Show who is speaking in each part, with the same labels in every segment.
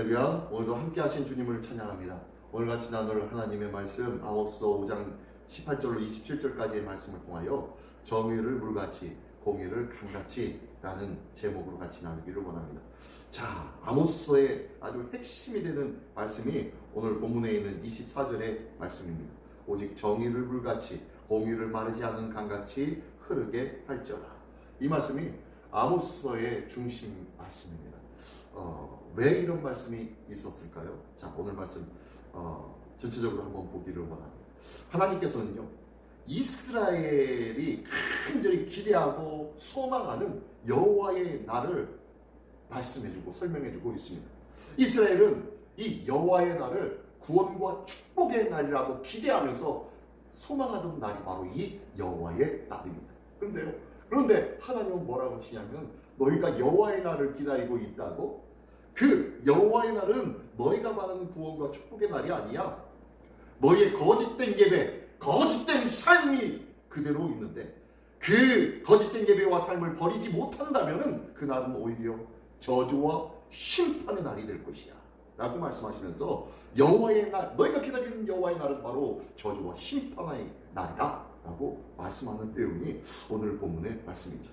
Speaker 1: 할렐루야. 오늘도 함께 하신 주님을 찬양합니다. 오늘같이 나눌 하나님의 말씀 아모스 5장 18절로 27절까지의 말씀을 통하여 정의를 물같이 공의를 강같이 라는 제목으로 같이 나누기를 원합니다. 자, 아모스의 아주 핵심이 되는 말씀이 오늘 본문에 있는 24절의 말씀입니다. 오직 정의를 물같이 공의를 마르지 않는 강같이 흐르게 할지어다. 이 말씀이 아모스의 중심 말씀입니다. 왜 이런 말씀이 있었을까요? 자, 오늘 말씀 전체적으로 한번 보기를 원합니다. 하나님께서는요, 이스라엘이 간절히 기대하고 소망하는 여호와의 날을 말씀해주고 설명해주고 있습니다. 이스라엘은 이 여호와의 날을 구원과 축복의 날이라고 기대하면서 소망하던 날이 바로 이 여호와의 날입니다. 그런데 하나님은 뭐라고 하시냐면, 너희가 여호와의 날을 기다리고 있다고? 그 여호와의 날은 너희가 말하는 구원과 축복의 날이 아니야. 너희의 거짓된 예배, 거짓된 삶이 그대로 있는데, 그 거짓된 예배와 삶을 버리지 못한다면 그 날은 오히려 저주와 심판의 날이 될 것이야 라고 말씀하시면서, 여호와의 날, 너희가 기다리는 여호와의 날은 바로 저주와 심판의 날이다 라고 말씀하는 내용이 오늘 본문의 말씀이죠.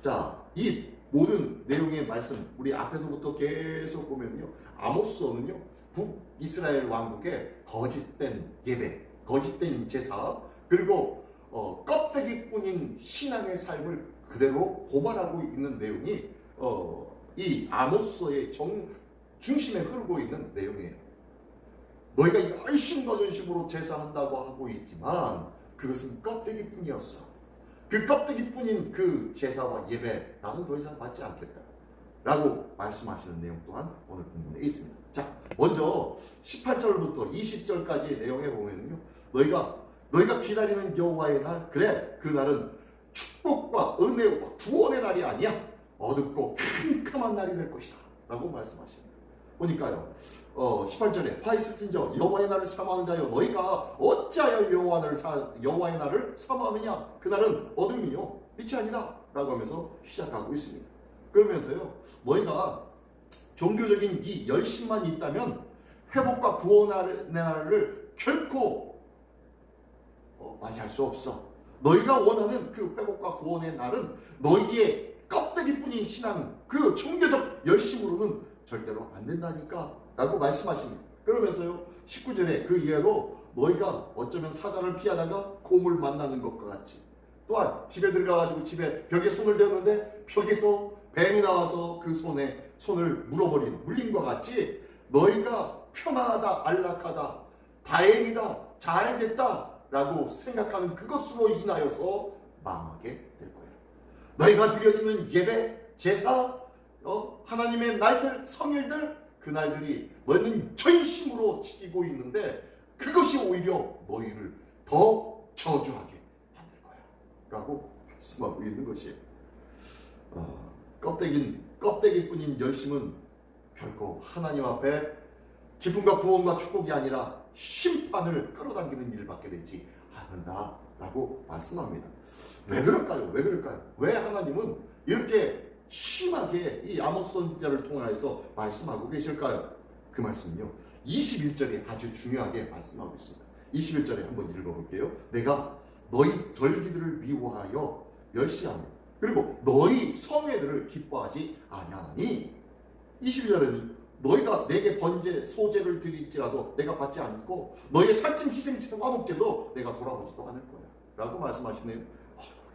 Speaker 1: 자, 이 모든 내용의 말씀, 우리 앞에서부터 계속 보면요, 아모스서는요, 북이스라엘 왕국의 거짓된 예배, 거짓된 제사, 그리고 껍데기뿐인 신앙의 삶을 그대로 고발하고 있는 내용이 이 아모스서의 중심에 흐르고 있는 내용이에요. 너희가 열심과 전심으로 제사한다고 하고 있지만 그것은 껍데기뿐이었어. 그 껍데기뿐인 그 제사와 예배, 나는 더 이상 받지 않겠다 라고 말씀하시는 내용 또한 오늘 본문에 있습니다. 자, 먼저 18절부터 20절까지의 내용에 보면요, 너희가 기다리는 여호와의 날, 그래, 그 날은 축복과 은혜와 구원의 날이 아니야. 어둡고 캄캄한 날이 될 것이다 라고 말씀하십니다. 보니까요, 18절에 화이스틴저 여호와의 날을 사모하는 자여, 너희가 어찌하여 여호와의 날을 사모하느냐? 그 날은 어둠이요 빛이 아니다 라고 하면서 시작하고 있습니다. 그러면서요, 너희가 종교적인 이 열심만 있다면 회복과 구원의 날을 결코 맞이할 수 없어. 너희가 원하는 그 회복과 구원의 날은 너희의 껍데기뿐인 신앙, 그 종교적 열심으로는 절대로 안 된다니까 라고 말씀하십니다. 그러면서요, 19절에 그 이래로 너희가 어쩌면 사자를 피하다가 곰을 만나는 것과 같이, 또한 집에 들어가가지고 집에 벽에 손을 대었는데 벽에서 뱀이 나와서 그 손을 물림과 같이 너희가 편안하다, 안락하다, 다행이다, 잘됐다 라고 생각하는 그것으로 인하여서 망하게 될 거예요. 너희가 드려지는 예배, 제사, 하나님의 날들, 성일들, 그 날들이 너희는 전심으로 지키고 있는데 그것이 오히려 너희를 더 저주하게 만들 거야 라고 말씀하고 있는 것이에요. 껍데기뿐인 열심은 결코 하나님 앞에 기쁨과 구원과 축복이 아니라 심판을 끌어당기는 일을 받게 되지 않는다 라고 말씀합니다. 왜 그럴까요? 왜 하나님은 이렇게 심하게 이 아모스 선지자를 통하여서 말씀하고 계실까요? 그 말씀은요, 21절에 아주 중요하게 말씀하고 있습니다. 21절에 한번 읽어볼게요. 내가 너희 절기들을 미워하여 멸시하며 그리고 너희 성회들을 기뻐하지 아니하나니, 22절에는 너희가 내게 번제 소제를 드릴지라도 내가 받지 않고 너희의 살찐 희생제와 화목제도 내가 돌아보지도 않을 거야 라고 말씀하시네요.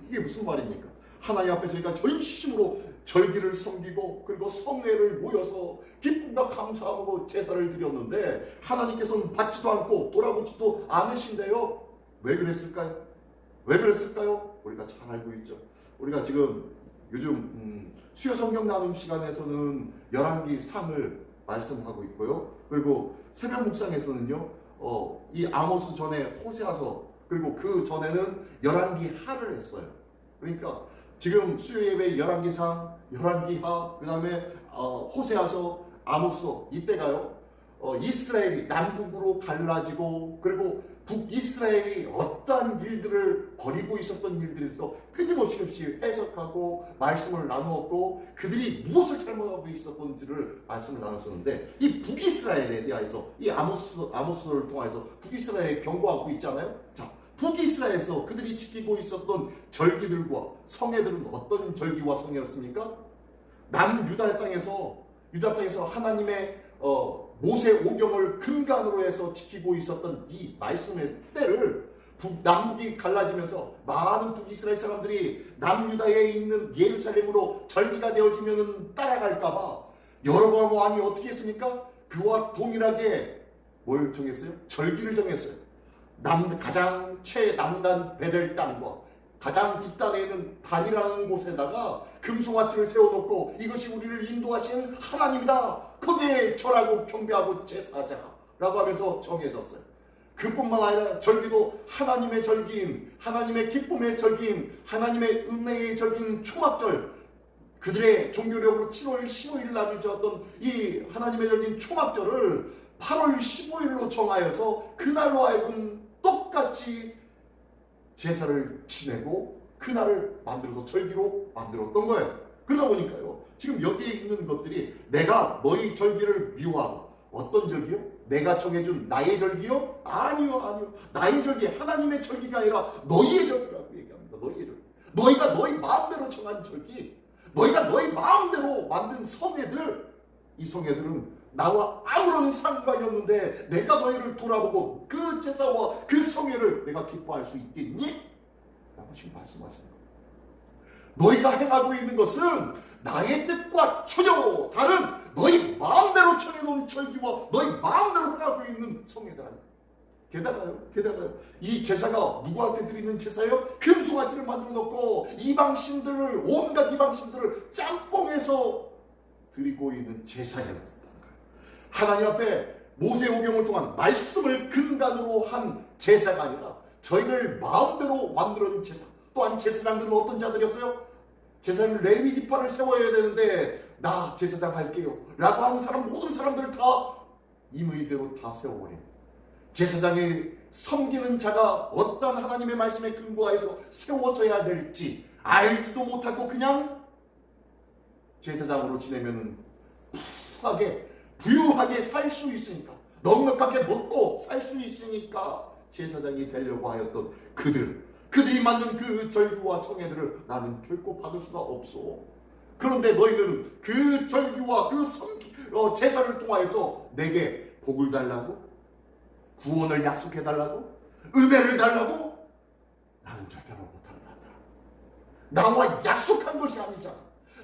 Speaker 1: 이게 무슨 말입니까? 하나님 앞에 저희가 전심으로 절기를 섬기고 그리고 성회를 모여서 기쁨과 감사함으로 제사를 드렸는데 하나님께서는 받지도 않고 돌아보지도 않으신대요. 왜 그랬을까요? 우리가 잘 알고 있죠. 우리가 지금 요즘 수요 성경 나눔 시간에서는 열왕기 3을 말씀하고 있고요. 그리고 새벽 묵상에서는요, 이 아모스 전에 호세아서, 그리고 그 전에는 열왕기 하를 했어요. 그러니까 지금 수요 예배 열왕기상, 열왕기하, 그 다음에 호세아서, 아모스서, 이때가요, 이스라엘이 남북으로 갈라지고 그리고 북이스라엘이 어떠한 일들을 벌이고 있었던 일들에서 끊임없이 해석하고 말씀을 나누었고 그들이 무엇을 잘못하고 있었던지를 말씀을 나눴었는데 이 북이스라엘에 대해서 이 아모스를 통해서 북이스라엘에 경고하고 있잖아요. 자, 북이스라엘에서 그들이 지키고 있었던 절기들과 성회들은 어떤 절기와 성회였습니까? 남유다 땅에서 하나님의 모세 오경을 근간으로 해서 지키고 있었던 이 말씀의 때를 남북이 갈라지면서 많은 북이스라엘 사람들이 남유다에 있는 예루살렘으로 절기가 되어지면 따라갈까봐 여로보암 왕이 어떻게 했습니까? 그와 동일하게 뭘 정했어요? 절기를 정했어요. 가장 최남단 베델 땅과 가장 뒷단에 있는 단이라는 곳에다가 금송아지를 세워놓고 이것이 우리를 인도하신 하나님이다. 거기에 절하고 경배하고 제사하자라고 하면서 정해졌어요. 그뿐만 아니라 절기도 하나님의 절기인, 하나님의 기쁨의 절기인, 하나님의 은혜의 절기인 초막절, 그들의 종교력으로 7월 15일 날을 지었던 이 하나님의 절기인 초막절을 8월 15일로 정하여서 그날로 하여금 똑같이 제사를 지내고 그날을 만들어서 절기로 만들었던 거예요. 그러다 보니까요, 지금 여기에 있는 것들이 내가 너희 절기를 미워하고, 어떤 절기요? 내가 정해준 나의 절기요? 아니요. 나의 절기, 하나님의 절기가 아니라 너희의 절기라고 얘기합니다. 너희의 절기. 너희가 너희 마음대로 정한 절기, 너희가 너희 마음대로 만든 성회들, 이 성회들은 나와 아무런 상관이 없는데 내가 너희를 돌아보고 그 제사와 그 성회를 내가 기뻐할 수 있겠니? 라고 지금 말씀하시는 거예요. 너희가 행하고 있는 것은 나의 뜻과 전혀 다른 너희 마음대로 정해놓은 절기와 너희 마음대로 행하고 있는 성회들 아니에요. 게다가요, 이 제사가 누구한테 드리는 제사예요? 금송아지를 만들어 놓고 온갖 이방신들을 짬뽕해서 드리고 있는 제사였어요. 하나님 앞에 모세오경을 통한 말씀을 근간으로 한 제사가 아니라 저희들 마음대로 만들어진 제사. 또한 제사장들은 어떤 자들이었어요? 제사장은 레위 지파를 세워야 되는데 나 제사장 할게요 라고 하는 모든 사람들을 다 임의대로 다 세워버린, 제사장이 섬기는 자가 어떤 하나님의 말씀에 근거해서 세워져야 될지 알지도 못하고 그냥 제사장으로 지내면 부유하게 살 수 있으니까, 넉넉하게 먹고 살 수 있으니까 제사장이 되려고 하였던 그들이 만든 그 절기와 성회들을 나는 결코 받을 수가 없어. 그런데 너희들은 그 절기와 그 제사를 통하여서 내게 복을 달라고, 구원을 약속해 달라고, 은혜를 달라고? 나는 절대로 못한다. 나와 약속한 것이 아니잖아.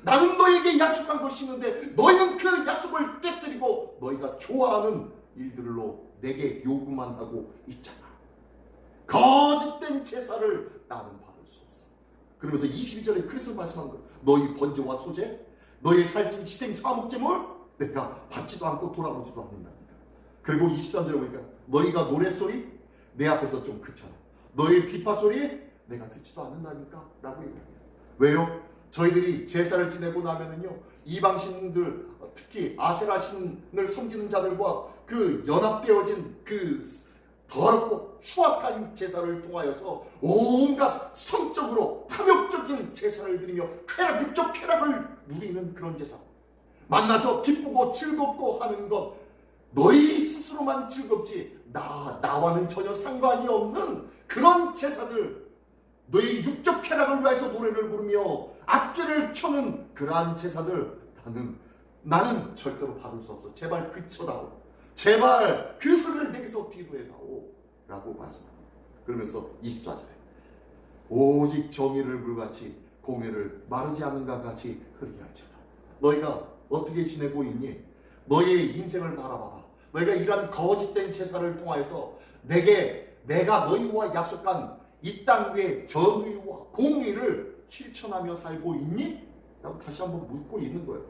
Speaker 1: 나는 너에게 약속한 것이 있는데 너희는 그 약속을 깨뜨리고 너희가 좋아하는 일들로 내게 요구만 하고 있잖아. 거짓된 제사를 나는 받을 수 없어. 그러면서 22절에 그래서 말씀한 거예요. 너희 번제와 소제, 너희 살찐 희생 사목제물 내가 받지도 않고 돌아보지도 않는다니까. 그리고 23절에 보니까 너희가 노랫소리 내 앞에서 좀 그쳐라. 너희 비파소리 내가 듣지도 않는다니까 라고 얘기합니다. 왜요? 저희들이 제사를 지내고 나면은요, 이방신들, 특히 아세라신을 섬기는 자들과 그 연합되어진 그 더럽고 추악한 제사를 통하여서 온갖 성적으로 탐욕적인 제사를 드리며 육적 쾌락을 누리는 그런 제사, 만나서 기쁘고 즐겁고 하는 것, 너희 스스로만 즐겁지 나와는 전혀 상관이 없는 그런 제사들, 너희 육적 쾌락을 위해서 노래를 부르며 악기를 켜는 그러한 제사들 나는 절대로 받을 수 없어. 제발 그쳐다오. 제발 그 소리를 내게서 뒤로해다오 라고 말씀합니다. 그러면서 24절에 오직 정의를 불같이 공의를 마르지 않는 것 같이 흐르게 할지어다. 너희가 어떻게 지내고 있니? 너희의 인생을 바라봐봐. 너희가 이러한 거짓된 제사를 통하여서 내가 너희와 약속한 이 땅 위에 정의와 공의를 실천하며 살고 있니? 라고 다시 한번 묻고 있는 거예요.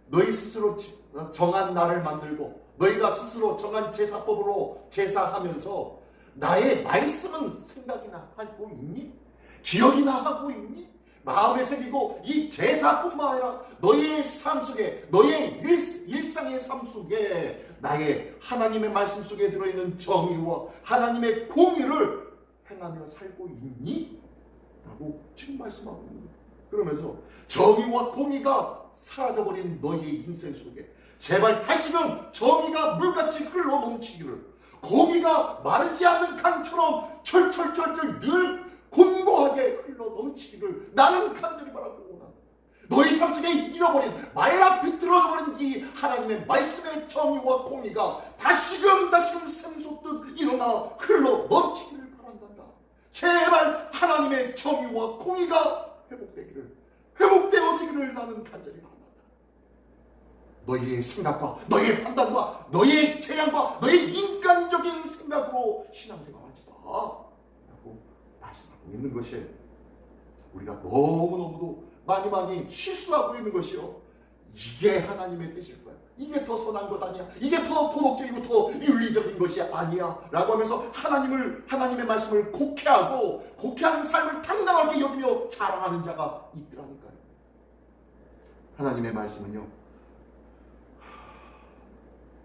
Speaker 1: 너희 스스로 정한 날을 만들고 너희가 스스로 정한 제사법으로 제사하면서 나의 말씀은 생각이나 하고 있니? 기억이나 하고 있니? 마음에 새기고 이 제사뿐만 아니라 너의 삶 속에, 너의 일상의 삶 속에 나의 하나님의 말씀 속에 들어있는 정의와 하나님의 공의를 행하며 살고 있니? 라고 지금 말씀하고 있는 거예요. 그러면서 정의와 공의가 사라져버린 너의 인생 속에 제발 다시금 정의가 물같이 흘러 넘치기를, 공의가 마르지 않는 강처럼 철철철철 늘 곤고하게 흘러 넘치기를 나는 간절히 바라고 원한다. 너희 삶 속에 잃어버린, 말라 비틀어버린 이 하나님의 말씀의 정의와 공의가 다시금 샘솟듯 일어나 흘러 넘치기를 바란단다. 제발 하나님의 정의와 공의가 회복되어지기를 나는 간절히 바란다. 너희의 생각과 너희의 판단과 너희의 재량과 너희의 인간적인 생각으로 신앙생활하지 마 라고 말씀하고 있는 것이, 우리가 너무너무도 많이 실수하고 있는 것이요, 이게 하나님의 뜻일 거야. 이게 더 선한 것 아니야. 이게 더 도덕적이고 더 윤리적인 것이 아니야 라고 하면서 하나님의 말씀을 곡해하는 삶을 당당하게 여기며 자랑하는 자가 있더라니까요. 하나님의 말씀은요,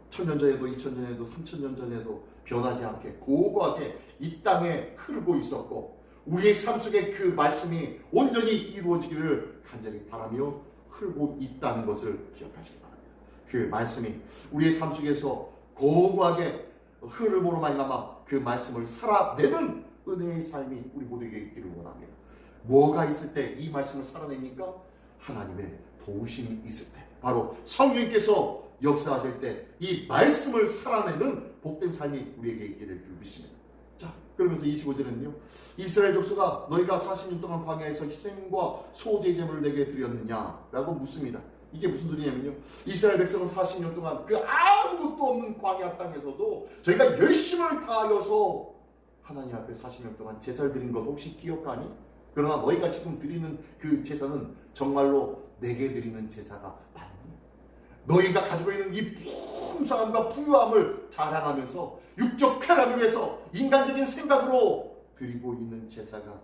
Speaker 1: 천년 전에도 2000년 전에도 3000년 전에도 변하지 않게 고고하게 이 땅에 흐르고 있었고, 우리의 삶 속에 그 말씀이 온전히 이루어지기를 간절히 바라며 흐르고 있다는 것을 기억하시기 바랍니다. 그 말씀이 우리의 삶 속에서 고고하게 흐름으로 말미암아 그 말씀을 살아내는 은혜의 삶이 우리 모두에게 있기를 원합니다. 뭐가 있을 때 이 말씀을 살아냅니까? 하나님의 도우심이 있을 때, 바로 성령님께서 역사하실 때 이 말씀을 살아내는 복된 삶이 우리에게 있게 될 줄 믿습니다. 자, 그러면서 25절은요, 이스라엘 족속아 너희가 40년 동안 광야에서 희생과 소제제물을 내게 드렸느냐 라고 묻습니다. 이게 무슨 소리냐면요, 이스라엘 백성은 40년 동안 그 아무것도 없는 광야 땅에서도 저희가 열심을 다하여서 하나님 앞에 40년 동안 제사를 드린 것 혹시 기억하니? 그러나 너희가 지금 드리는 그 제사는 정말로 내게 드리는 제사가 맞니? 너희가 가지고 있는 이 풍성함과 부유함을 자랑하면서 육적 쾌락을 위해서 인간적인 생각으로 드리고 있는 제사가,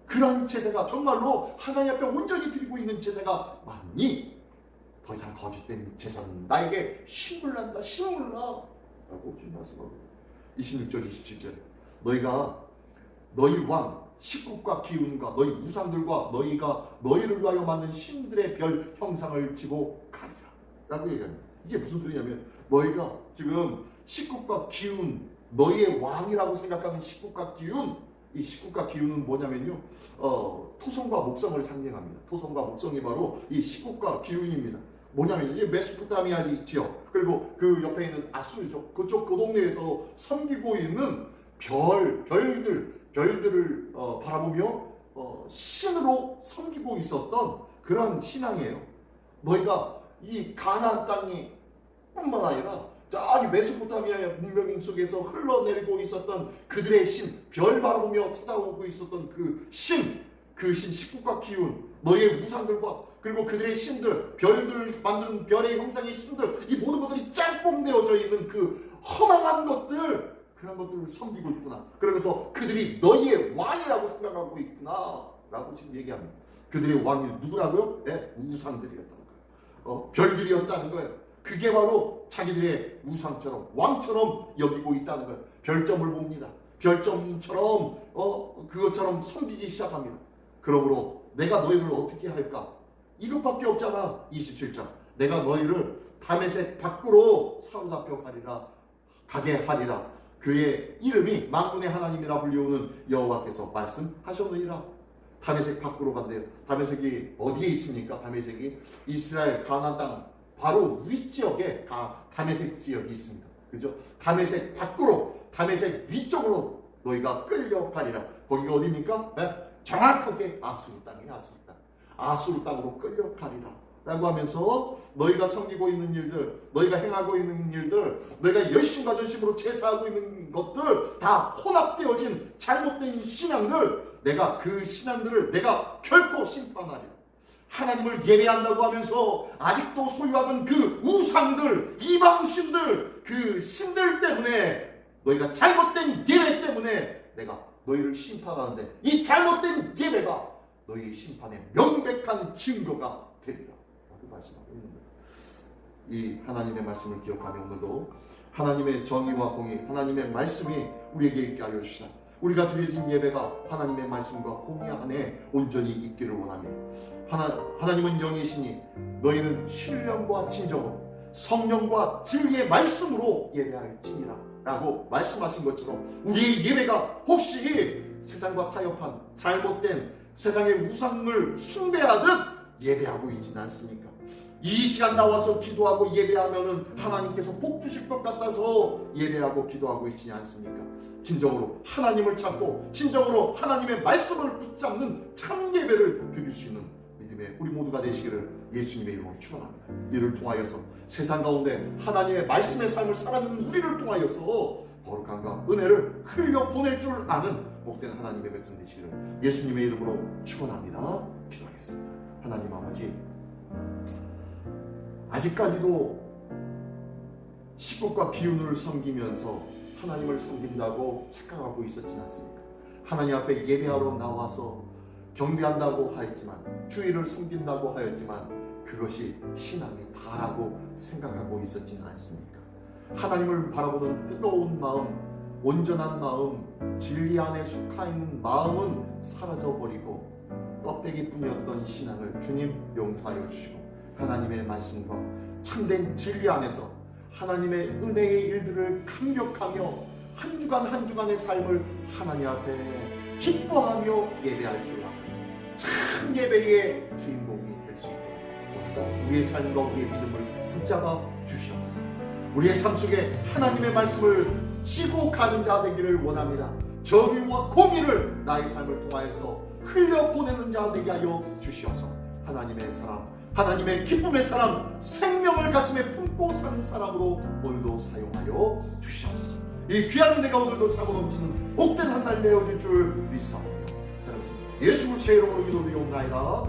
Speaker 1: 그런 제사가 정말로 하나님 앞에 온전히 드리고 있는 제사가 맞니? 더 이상 거짓된 제사는 나에게 신물난다 라고 주님 말씀하고, 26절 27절 너희가 너희 왕 식국과 기운과 너희 우상들과 너희가 너희를 위하여 만든 신들의 별 형상을 지고 가리라 라고 얘기합니다. 이게 무슨 소리냐면, 너희가 지금 식국과 기운, 너희의 왕이라고 생각하는 식국과 기운, 이 식국과 기운은 뭐냐면요, 토성과 목성을 상징합니다. 토성과 목성이 바로 이 식국과 기운입니다. 뭐냐면 이게 메소포타미아 지역, 그리고 그 옆에 있는 아수르죠. 그쪽 그 동네에서 섬기고 있는 별들을 바라보며 신으로 섬기고 있었던 그런 신앙이에요. 너희가 이 가나안 땅이 뿐만 아니라 저기 메소포타미아의 문명 속에서 흘러내리고 있었던 그들의 신, 별 바라보며 찾아오고 있었던 그 신 식국과 기운, 너희의 우상들과 그리고 그들의 신들, 별들을 만드는 별의 형상의 신들, 이 모든 것들이 짬뽕되어져 있는 그 허망한 것들, 그런 것들을 섬기고 있구나. 그러면서 그들이 너희의 왕이라고 생각하고 있구나 라고 지금 얘기합니다. 그들의 왕이 누구라고요? 네, 우상들이었다는 거예요. 별들이었다는 거예요. 그게 바로 자기들의 우상처럼, 왕처럼 여기고 있다는 거예요. 별점을 봅니다. 별점처럼 그것처럼 섬기기 시작합니다. 그러므로 내가 너희를 어떻게 할까? 이것밖에 없잖아. 27절 내가 너희를 다메섹 밖으로 사로잡혀 가게 하리라. 그의 이름이 만군의 하나님이라 불리우는 여호와께서 말씀하셨느니라. 다메섹 밖으로 간대요. 다메섹이 어디에 있습니까? 다메섹이 이스라엘 가나안 땅 바로 윗지역에 다메섹 지역이 있습니다. 그죠? 다메섹 밖으로, 다메섹 위쪽으로 너희가 끌려가리라. 거기가 어디입니까? 네? 정확하게 아수르 땅이에요. 아수르 땅. 아수르 땅으로 끌려가리라 라고 하면서 너희가 섬기고 있는 일들, 너희가 행하고 있는 일들, 너희가 열심과 전심으로 제사하고 있는 것들 다 혼합되어진 잘못된 신앙들, 내가 그 신앙들을 내가 결코 심판하리라. 하나님을 예배한다고 하면서 아직도 소유하는 그 우상들, 이방신들, 그 신들 때문에, 너희가 잘못된 예배 때문에 내가 너희를 심판하는데, 이 잘못된 예배가 너희 심판의 명백한 증거가 되리라 라고 말씀하고 있는 거예요. 이 하나님의 말씀을 기억하며 오늘도 하나님의 정의와 공의, 하나님의 말씀이 우리에게 있게 하여 주시라. 우리가 드려진 예배가 하나님의 말씀과 공의 안에 온전히 있기를 원하며, 하나님은 영이시니 너희는 신령과 진정으로 성령과 진리의 말씀으로 예배할지니라 라고 말씀하신 것처럼, 우리의 예배가 혹시 세상과 타협한 잘못된 세상의 우상을 숭배하듯 예배하고 있지는 않습니까? 이 시간 나와서 기도하고 예배하면은 하나님께서 복 주실 것 같아서 예배하고 기도하고 있지 않습니까? 진정으로 하나님을 찾고 진정으로 하나님의 말씀을 붙잡는 참 예배를 드릴 수 있는 믿음의 우리 모두가 되시기를 예수님의 이름으로 축원합니다. 이를 통하여서 세상 가운데 하나님의 말씀의 삶을 살아가는 우리를 통하여서 거룩함과 은혜를 흘려보낼 줄 아는 복된 하나님의 백성 되시기를 예수님의 이름으로 축원합니다. 기도하겠습니다. 하나님 아버지, 아직까지도 식욕과 기운을 섬기면서 하나님을 섬긴다고 착각하고 있었지는 않습니까? 하나님 앞에 예배하러 나와서 경배한다고 하였지만, 주일을 섬긴다고 하였지만 그것이 신앙의 다라고 생각하고 있었지는 않습니까? 하나님을 바라보는 뜨거운 마음, 온전한 마음, 진리 안에 속하 있는 마음은 사라져버리고 껍데기뿐이었던 신앙을 주님 용서하여 주시고, 하나님의 말씀과 참된 진리 안에서 하나님의 은혜의 일들을 감격하며 한 주간 한 주간의 삶을 하나님 앞에 기뻐하며 예배할 줄 아는 참 예배의 주인공이 될 수 있도록 우리의 삶과 우리의 믿음을 붙잡아 주시옵소서. 우리의 삶 속에 하나님의 말씀을 지고 가는 자 되기를 원합니다. 정의와 공의를 나의 삶을 통하여서 흘려보내는 자 되게 하여 주시옵소서. 하나님의 사람, 하나님의 기쁨의 사람, 생명을 가슴에 품고 사는 사람으로 오늘도 사용하여 주시옵소서. 이 귀한 은혜가 오늘도 차고 넘치는 복된 한 날 되어질 줄 믿사옵니다. 예수 그리스도의 이름으로 기도드리옵나이다.